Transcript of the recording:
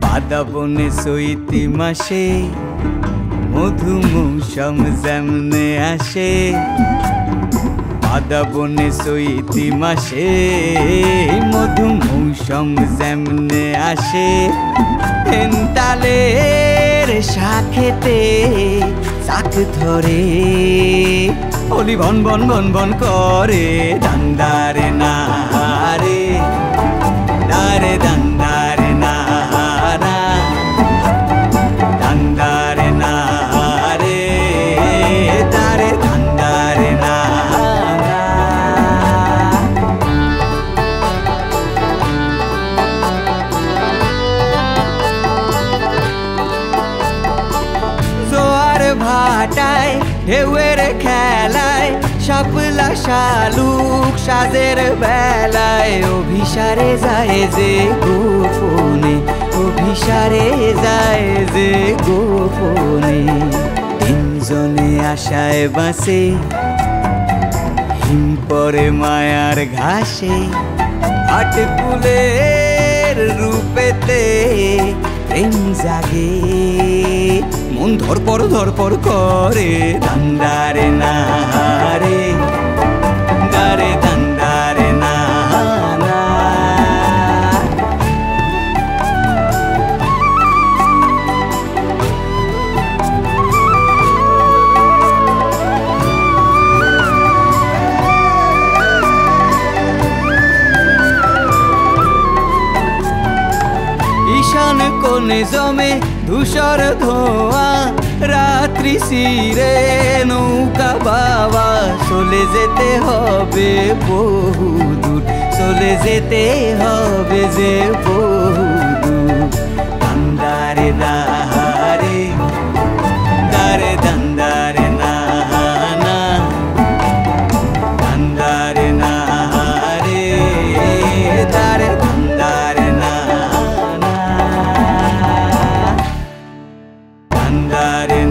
বাদা বনে চৈতি মাসে মধু মৌসুম যেমনে আসে, বাদা বনে চৈতি মাসে মধু মৌসুম যেমনে আসে। হেনতালের শাখেতে চাক ধরে অলি বন বন বন বন করে, দান্দারে না রে দারে দান্দারে না দান্দারে না রে দারে দান্দারে না। জোয়ার ভাটায় ঢেউয়ের খেলায় শাপলা শালুক সাজের বেলায় অভিসারে যায় যে গোপনে, অভিসারে যায় যে গোপনে। তিনজনে আশায় বাঁচে হিম পরে মায়ার ঘাসে, আটকুলের রূপেতে প্রেম জাগে মন ধরপর করে, দান্দারে না রে দারে দান্দারে না। ঈশান কোণে জমে ধূসর ধোঁয়া, রাত্রি শিরে নৌকা বাবা চলে যেতে হবে বহুদূর, চলে যেতে হবে যে বহুদূর। দান্দারে দারে দারে দান্দারে না দান্দারে না রে দারে দান্দারে না দান্দারে